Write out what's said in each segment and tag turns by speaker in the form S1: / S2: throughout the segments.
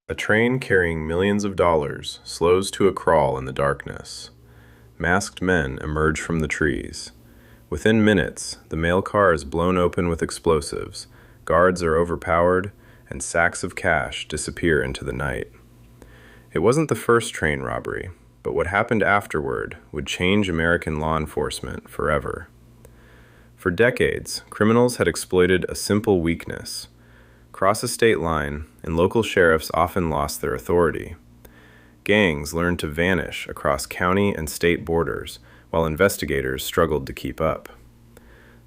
S1: A train carrying millions of dollars slows to a crawl in the darkness. Masked men emerge from the trees. Within minutes, the mail car is blown open with explosives, guards are overpowered, and sacks of cash disappear into the night. It wasn't the first train robbery, but what happened afterward would change American law enforcement forever. For decades, criminals had exploited a simple weakness. Cross a state line, and local sheriffs often lost their authority. Gangs learned to vanish across county and state borders, while investigators struggled to keep up.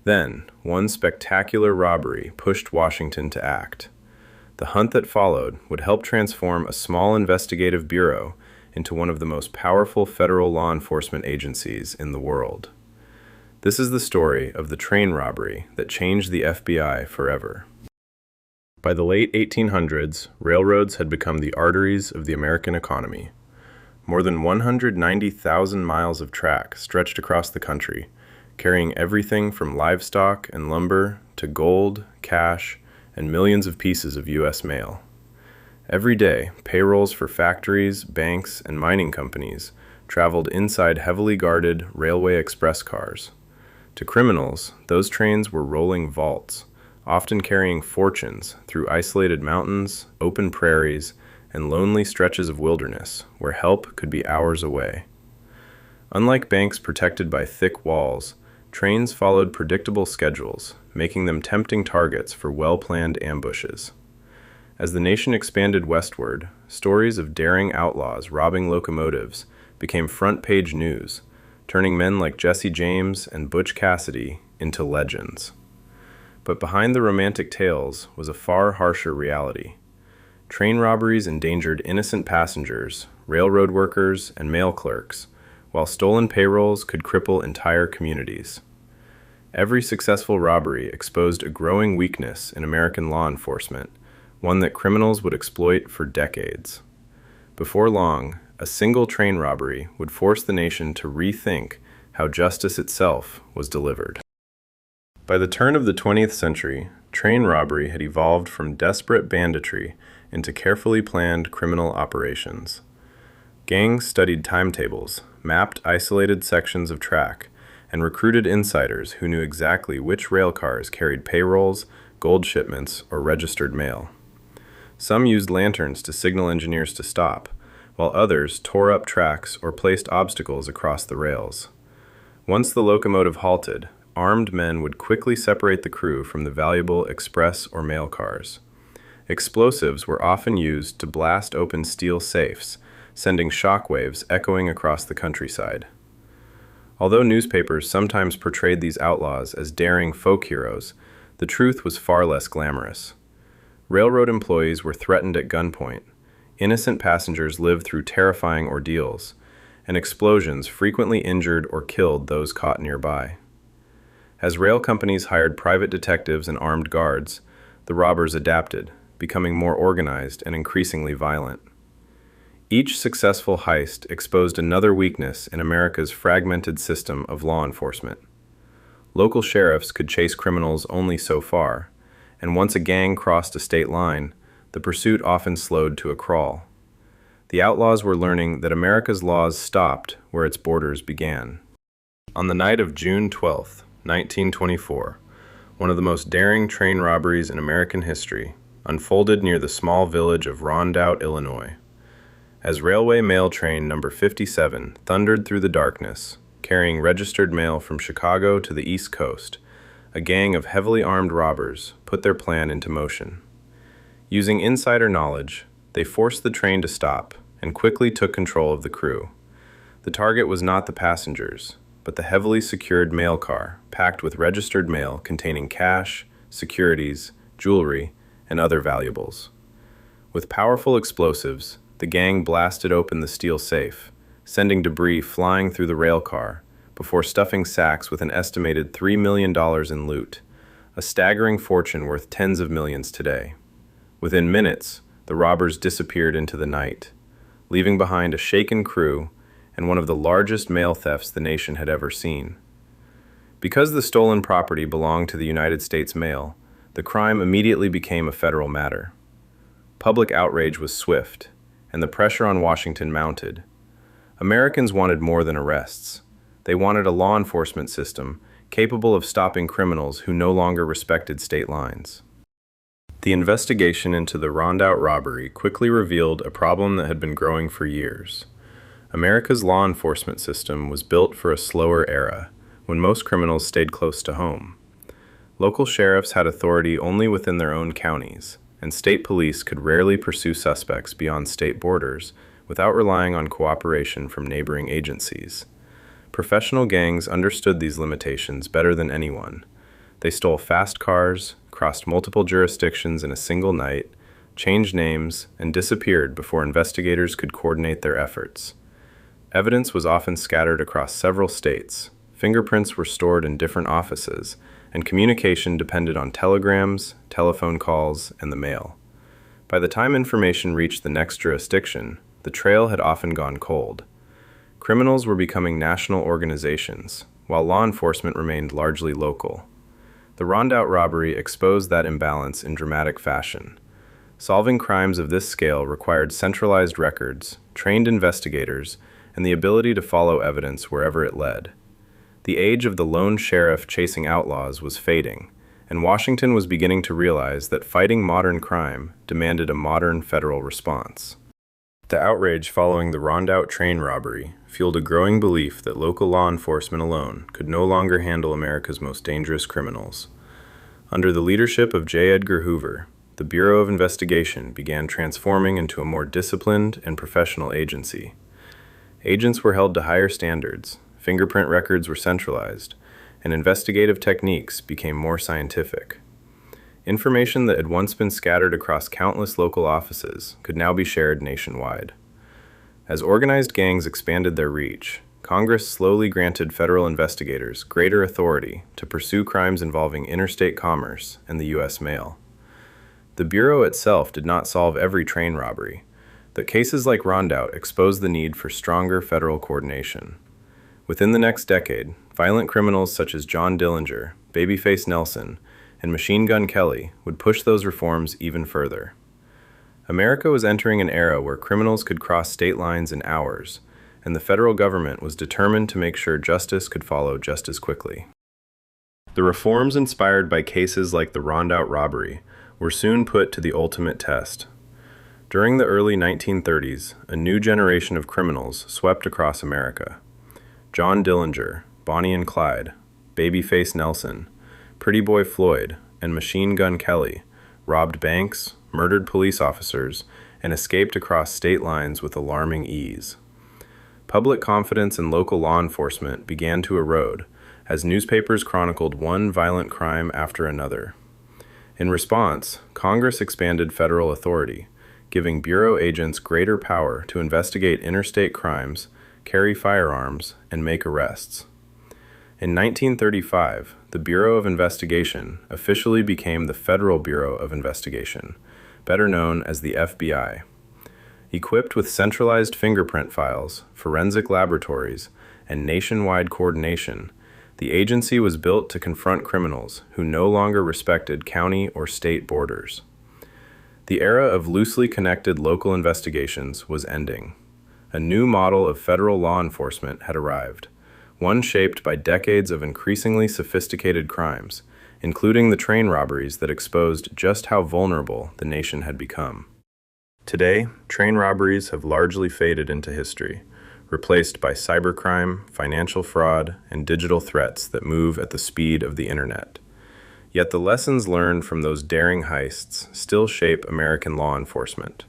S1: Then, one spectacular robbery pushed Washington to act. The hunt that followed would help transform a small investigative bureau into one of the most powerful federal law enforcement agencies in the world. This is the story of the train robbery that changed the FBI forever. By the late 1800s, railroads had become the arteries of the American economy. More than 190,000 miles of track stretched across the country, carrying everything from livestock and lumber to gold, cash, and millions of pieces of U.S. mail. Every day, payrolls for factories, banks, and mining companies traveled inside heavily guarded railway express cars. To criminals, those trains were rolling vaults, often carrying fortunes through isolated mountains, open prairies, and lonely stretches of wilderness where help could be hours away. Unlike banks protected by thick walls, trains followed predictable schedules, making them tempting targets for well-planned ambushes. As the nation expanded westward, stories of daring outlaws robbing locomotives became front-page news, turning men like Jesse James and Butch Cassidy into legends. But behind the romantic tales was a far harsher reality. Train robberies endangered innocent passengers, railroad workers, and mail clerks, while stolen payrolls could cripple entire communities. Every successful robbery exposed a growing weakness in American law enforcement, one that criminals would exploit for decades. Before long, a single train robbery would force the nation to rethink how justice itself was delivered. By the turn of the 20th century, train robbery had evolved from desperate banditry into carefully planned criminal operations. Gangs studied timetables, mapped isolated sections of track, and recruited insiders who knew exactly which rail cars carried payrolls, gold shipments, or registered mail. Some used lanterns to signal engineers to stop, while others tore up tracks or placed obstacles across the rails. Once the locomotive halted, armed men would quickly separate the crew from the valuable express or mail cars. Explosives were often used to blast open steel safes, sending shockwaves echoing across the countryside. Although newspapers sometimes portrayed these outlaws as daring folk heroes, the truth was far less glamorous. Railroad employees were threatened at gunpoint, innocent passengers lived through terrifying ordeals, and explosions frequently injured or killed those caught nearby. As rail companies hired private detectives and armed guards, the robbers adapted, becoming more organized and increasingly violent. Each successful heist exposed another weakness in America's fragmented system of law enforcement. Local sheriffs could chase criminals only so far, and once a gang crossed a state line, the pursuit often slowed to a crawl. The outlaws were learning that America's laws stopped where its borders began. On the night of June 12th, 1924, one of the most daring train robberies in American history unfolded near the small village of Rondout, Illinois. As railway mail train number 57 thundered through the darkness, carrying registered mail from Chicago to the East Coast, a gang of heavily armed robbers put their plan into motion. Using insider knowledge, they forced the train to stop and quickly took control of the crew. The target was not the passengers, but the heavily secured mail car, packed with registered mail containing cash, securities, jewelry, and other valuables. With powerful explosives, the gang blasted open the steel safe, sending debris flying through the rail car before stuffing sacks with an estimated $3 million in loot, a staggering fortune worth tens of millions today. Within minutes, the robbers disappeared into the night, leaving behind a shaken crew and one of the largest mail thefts the nation had ever seen. Because the stolen property belonged to the United States Mail, the crime immediately became a federal matter. Public outrage was swift, and the pressure on Washington mounted. Americans wanted more than arrests. They wanted a law enforcement system capable of stopping criminals who no longer respected state lines. The investigation into the Rondout robbery quickly revealed a problem that had been growing for years. America's law enforcement system was built for a slower era, when most criminals stayed close to home. Local sheriffs had authority only within their own counties, and state police could rarely pursue suspects beyond state borders without relying on cooperation from neighboring agencies. Professional gangs understood these limitations better than anyone. They stole fast cars, crossed multiple jurisdictions in a single night, changed names, and disappeared before investigators could coordinate their efforts. Evidence was often scattered across several states. Fingerprints were stored in different offices, and communication depended on telegrams, telephone calls, and the mail. By the time information reached the next jurisdiction, the trail had often gone cold. Criminals were becoming national organizations, while law enforcement remained largely local. The Rondout robbery exposed that imbalance in dramatic fashion. Solving crimes of this scale required centralized records, trained investigators, and the ability to follow evidence wherever it led. The age of the lone sheriff chasing outlaws was fading, and Washington was beginning to realize that fighting modern crime demanded a modern federal response. The outrage following the Rondout train robbery fueled a growing belief that local law enforcement alone could no longer handle America's most dangerous criminals. Under the leadership of J. Edgar Hoover, the Bureau of Investigation began transforming into a more disciplined and professional agency. Agents were held to higher standards, fingerprint records were centralized, and investigative techniques became more scientific. Information that had once been scattered across countless local offices could now be shared nationwide. As organized gangs expanded their reach, Congress slowly granted federal investigators greater authority to pursue crimes involving interstate commerce and the U.S. mail. The Bureau itself did not solve every train robbery, but cases like Rondout exposed the need for stronger federal coordination. Within the next decade, violent criminals such as John Dillinger, Babyface Nelson, and Machine Gun Kelly would push those reforms even further. America was entering an era where criminals could cross state lines in hours, and the federal government was determined to make sure justice could follow just as quickly. The reforms inspired by cases like the Rondout robbery were soon put to the ultimate test. During the early 1930s, a new generation of criminals swept across America. John Dillinger, Bonnie and Clyde, Babyface Nelson, Pretty Boy Floyd, and Machine Gun Kelly robbed banks, murdered police officers, and escaped across state lines with alarming ease. Public confidence in local law enforcement began to erode as newspapers chronicled one violent crime after another. In response, Congress expanded federal authority, giving Bureau agents greater power to investigate interstate crimes, carry firearms, and make arrests. In 1935, the Bureau of Investigation officially became the Federal Bureau of Investigation, better known as the FBI. Equipped with centralized fingerprint files, forensic laboratories, and nationwide coordination, the agency was built to confront criminals who no longer respected county or state borders. The era of loosely connected local investigations was ending. A new model of federal law enforcement had arrived, one shaped by decades of increasingly sophisticated crimes, including the train robberies that exposed just how vulnerable the nation had become. Today, train robberies have largely faded into history, replaced by cybercrime, financial fraud, and digital threats that move at the speed of the internet. Yet the lessons learned from those daring heists still shape American law enforcement.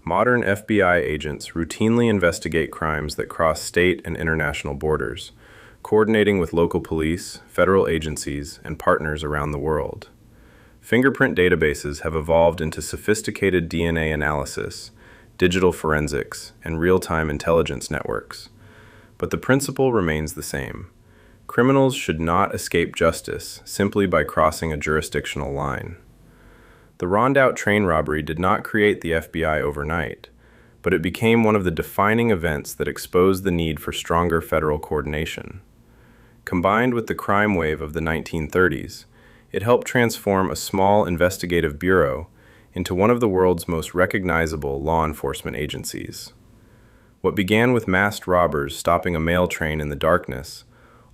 S1: Modern FBI agents routinely investigate crimes that cross state and international borders, coordinating with local police, federal agencies, and partners around the world. Fingerprint databases have evolved into sophisticated DNA analysis, digital forensics, and real-time intelligence networks. But the principle remains the same. Criminals should not escape justice simply by crossing a jurisdictional line. The Rondout train robbery did not create the FBI overnight, but it became one of the defining events that exposed the need for stronger federal coordination. Combined with the crime wave of the 1930s, it helped transform a small investigative bureau into one of the world's most recognizable law enforcement agencies. What began with masked robbers stopping a mail train in the darkness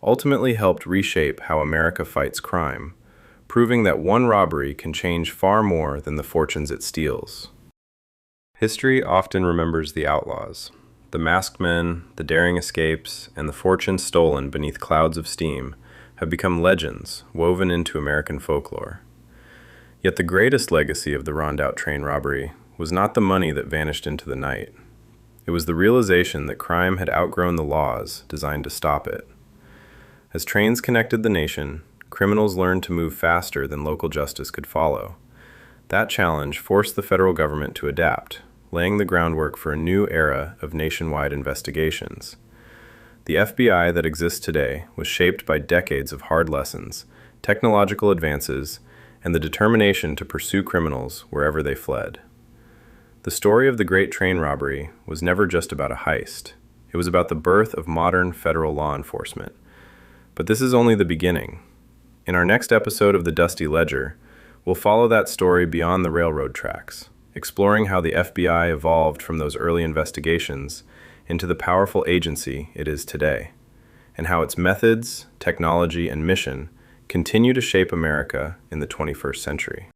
S1: ultimately helped reshape how America fights crime, proving that one robbery can change far more than the fortunes it steals. History often remembers the outlaws, the masked men, the daring escapes, and the fortunes stolen beneath clouds of steam have become legends woven into American folklore. Yet the greatest legacy of the Rondout train robbery was not the money that vanished into the night. It was the realization that crime had outgrown the laws designed to stop it. As trains connected the nation, criminals learned to move faster than local justice could follow. That challenge forced the federal government to adapt, laying the groundwork for a new era of nationwide investigations. The FBI that exists today was shaped by decades of hard lessons, technological advances, and the determination to pursue criminals wherever they fled. The story of the Great Train Robbery was never just about a heist. It was about the birth of modern federal law enforcement. But this is only the beginning. In our next episode of The Dusty Ledger, we'll follow that story beyond the railroad tracks, exploring how the FBI evolved from those early investigations into the powerful agency it is today, and how its methods, technology, and mission continue to shape America in the 21st century.